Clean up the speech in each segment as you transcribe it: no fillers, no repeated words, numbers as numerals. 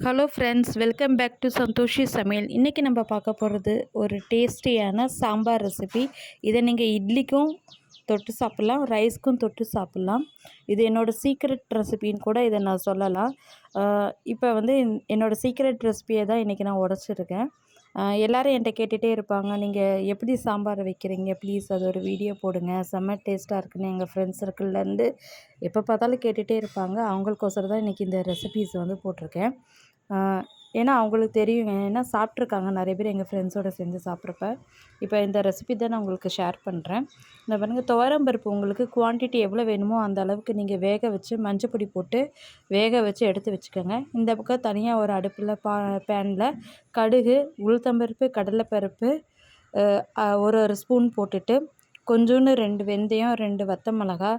Hello friends, welcome back to Santhoshi Samayal. இன்றைக்கி நம்ம பார்க்க போகிறது ஒரு டேஸ்டியான சாம்பார் ரெசிபி. இதை நீங்கள் இட்லிக்கும் தொட்டு சாப்பிட்லாம், ரைஸ்க்கும் தொட்டு சாப்பிட்லாம். இது என்னோடய சீக்ரெட் ரெசிபின்னு கூட இதை நான் சொல்லலாம். இப்போ வந்து என்னோடய சீக்ரெட் ரெசிபியை தான் இன்றைக்கி நான் உடச்சிருக்கேன். எல்லோரும் என்கிட்ட கேட்டுகிட்டே இருப்பாங்க, நீங்கள் எப்படி சாம்பார் வைக்கிறீங்க, ப்ளீஸ் அது ஒரு வீடியோ போடுங்க, செம்ம டேஸ்ட்டாக இருக்குன்னு எங்கள் ஃப்ரெண்ட்ஸ் சர்க்கிள்லேருந்து எப்போ பார்த்தாலும் கேட்டுகிட்டே இருப்பாங்க. அவங்களுக்கோசரம் தான் இன்றைக்கி இந்த ரெசிபீஸ் வந்து போட்டிருக்கேன். ஏன்னா அவங்களுக்கு தெரியுங்க, ஏன்னா சாப்பிட்ருக்காங்க நிறைய பேர் எங்கள் ஃப்ரெண்ட்ஸோடு சேர்ந்து சாப்பிட்றப்ப. இப்போ இந்த ரெசிபி தான் நான் உங்களுக்கு ஷேர் பண்ணுறேன். இந்த பாருங்கள், துவரம்பருப்பு உங்களுக்கு குவான்டிட்டி எவ்வளோ வேணுமோ அந்த அளவுக்கு நீங்கள் வேக வச்சு மஞ்சப்பொடி போட்டு வேக வச்சு எடுத்து வச்சுக்கோங்க. இந்த பக்கம் தனியாக ஒரு அடுப்பில் பேனில் கடுகு, உளுத்தம்பருப்பு, கடலைப்பருப்பு ஒரு ஸ்பூன் போட்டுட்டு, கொஞ்சோண்டு 2 வெந்தயம், 2 வத்த மிளகா,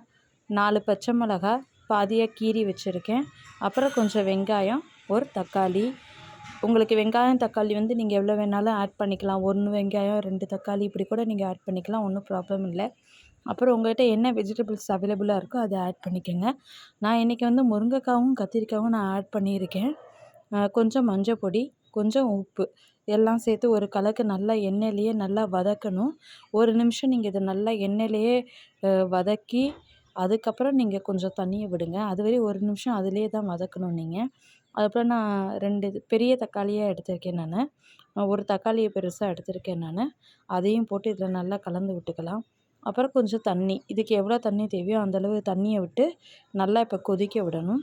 4 பச்சை மிளகா பாதியாக கீறி வச்சுருக்கேன். அப்புறம் கொஞ்சம் வெங்காயம், ஒரு தக்காளி. உங்களுக்கு வெங்காயம் தக்காளி வந்து நீங்கள் எவ்வளோ வேணாலும் ஆட் பண்ணிக்கலாம். 1 வெங்காயம் 2 தக்காளி இப்படி கூட நீங்கள் ஆட் பண்ணிக்கலாம், ஒன்றும் ப்ராப்ளம் இல்லை. அப்புறம் உங்கள்கிட்ட என்ன வெஜிடபிள்ஸ் அவைலபிளாக இருக்கோ அதை ஆட் பண்ணிக்கோங்க. நான் இன்றைக்கி வந்து முருங்கைக்காவும் கத்திரிக்காயும் நான் ஆட் பண்ணியிருக்கேன். கொஞ்சம் மஞ்சள் பொடி, கொஞ்சம் உப்பு எல்லாம் சேர்த்து ஒரு கலக்கு நல்லா எண்ணெயிலேயே நல்லா வதக்கணும். 1 நிமிஷம் நீங்கள் இதை நல்லா எண்ணெயிலேயே வதக்கி அதுக்கப்புறம் நீங்கள் கொஞ்சம் தண்ணியை விடுங்க. அதுவரை 1 நிமிஷம் அதிலே தான் வதக்கணும் நீங்கள். அதுக்கப்புறம் நான் 2 பெரிய தக்காளியாக எடுத்திருக்கேன் நான். ஒரு தக்காளியை பெருசாக எடுத்திருக்கேன் நான். அதையும் போட்டு இதில் நல்லா கலந்து விட்டுக்கலாம். அப்புறம் கொஞ்சம் தண்ணி, இதுக்கு எவ்வளோ தண்ணி தேவையோ அந்தளவு தண்ணியை விட்டு நல்லா இப்போ கொதிக்க விடணும்.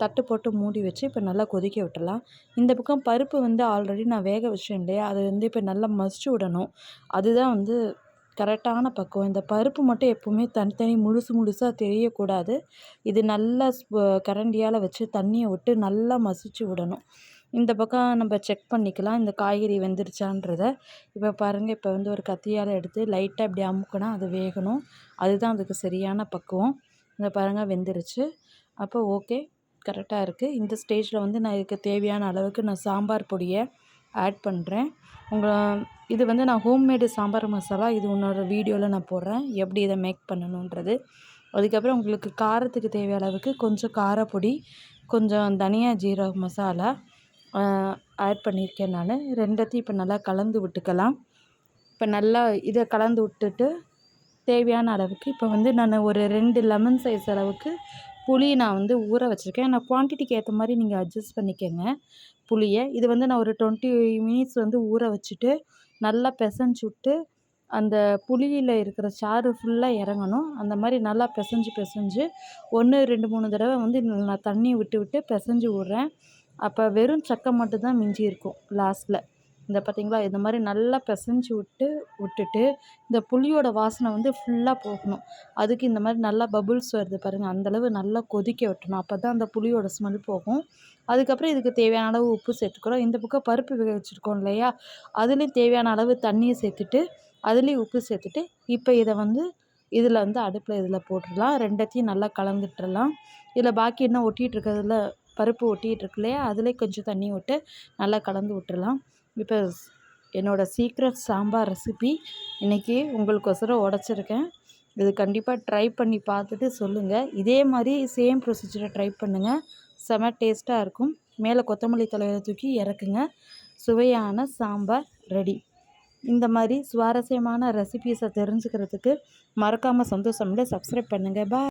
தட்டு போட்டு மூடி வச்சு இப்போ நல்லா கொதிக்க விட்டுடலாம். இந்த பக்கம் பருப்பு வந்து ஆல்ரெடி நான் வேக வச்சேன் இல்லையா, அதை வந்து இப்போ நல்லா மசிச்சு விடணும். அதுதான் வந்து கரெக்டான பக்குவம். இந்த பருப்பு மட்டும் எப்போவுமே தனித்தனி முழுசாக தெரியக்கூடாது. இது நல்லா கரண்டியால் வச்சு தண்ணியை விட்டு நல்லா மசிச்சு விடணும். இந்த பக்கம் நம்ம செக் பண்ணிக்கலாம் இந்த காய்கறி வெந்துருச்சான்றதை. இப்போ பாருங்கள், இப்போ வந்து ஒரு கத்தியால் எடுத்து லைட்டாக இப்படி அமுக்குனா அது வேகணும். அதுதான் அதுக்கு சரியான பக்குவம். இந்த பாருங்கள் வெந்துருச்சு. அப்போ ஓகே, கரெக்டாக இருக்குது. இந்த ஸ்டேஜில் வந்து நான் இதுக்கு தேவையான அளவுக்கு நான் சாம்பார் பொடியை ஆட் பண்ணுறேன். இது வந்து நான் ஹோம்மேடு சாம்பார் மசாலா, இது இன்னொரு வீடியோவில் நான் போடுறேன் எப்படி இதை மேக் பண்ணணுன்றது. அதுக்கப்புறம் உங்களுக்கு காரத்துக்கு தேவையான அளவுக்கு கொஞ்சம் காரப்பொடி, கொஞ்சம் தனியா ஜீரக மசாலா ஆட் பண்ணியிருக்கேன் நான். ரெண்டத்தையும் இப்போ நல்லா கலந்து விட்டுக்கலாம். இப்போ நல்லா இதை கலந்து விட்டுட்டு தேவையான அளவுக்கு இப்போ வந்து நான் ஒரு 2 லெமன் சைஸ் அளவுக்கு புளி நான் வந்து ஊற வச்சுருக்கேன். நான் குவான்டிட்டிக்கு ஏற்ற மாதிரி நீங்கள் அட்ஜஸ்ட் பண்ணிக்கோங்க புளியை. இது வந்து நான் ஒரு 20 மினிட்ஸ் வந்து ஊற வச்சுட்டு நல்லா பிசைஞ்சு விட்டு அந்த புளியில் இருக்கிற சாறு ஃபுல்லாக இறங்கணும். அந்த மாதிரி நல்லா பிசைஞ்சு 1 2 3 தடவை வந்து நான் தண்ணி விட்டு பிசைஞ்சு விட்றேன். அப்போ வெறும் சக்கை மட்டும்தான் மிஞ்சி இருக்கும் லாஸ்ட்டில். இந்த பார்த்திங்களா, இந்த மாதிரி நல்லா பிசைஞ்சு விட்டுட்டு இந்த புளியோட வாசனை வந்து ஃபுல்லாக போகணும். அதுக்கு இந்த மாதிரி நல்லா பபுள்ஸ் வருது பாருங்கள், அந்தளவு நல்லா கொதிக்க விட்டணும். அப்போ தான் அந்த புளியோட ஸ்மெல் போகும். அதுக்கப்புறம் இதுக்கு தேவையான அளவு உப்பு சேர்த்துக்கிறோம். இந்த பக்கம் பருப்பு வேக வச்சுருக்கோம் இல்லையா, அதுலேயும் தேவையான அளவு தண்ணியை சேர்த்துட்டு அதுலேயும் உப்பு சேர்த்துட்டு இப்போ இதை வந்து இதில் வந்து அடுப்பில் போட்டுடலாம். ரெண்டத்தையும் நல்லா கலந்துட்டுடலாம். இதில் பாக்கி என்ன ஒட்டிகிட்டு இருக்கிறதுல பருப்பு ஒட்டிகிட்டு இருக்கு இல்லையா, அதிலே கொஞ்சம் தண்ணி விட்டு நல்லா கலந்து விட்டுடலாம். இப்போ என்னோடய சீக்ரெட் சாம்பார் ரெசிபி இன்றைக்கி உங்களுக்கொசரம் உடச்சிருக்கேன். இது கண்டிப்பாக ட்ரை பண்ணி பார்த்துட்டு சொல்லுங்கள். இதே மாதிரி சேம் ப்ரொசீஜரை ட்ரை பண்ணுங்கள், செம டேஸ்ட்டாக இருக்கும். மேலே கொத்தமல்லி தழையை தூக்கி இறக்குங்க. சுவையான சாம்பார் ரெடி. இந்த மாதிரி சுவாரஸ்யமான ரெசிபீஸை தெரிஞ்சுக்கிறதுக்கு மறக்காமல் சந்தோஷம் சப்ஸ்கிரைப் பண்ணுங்கள். பாய்.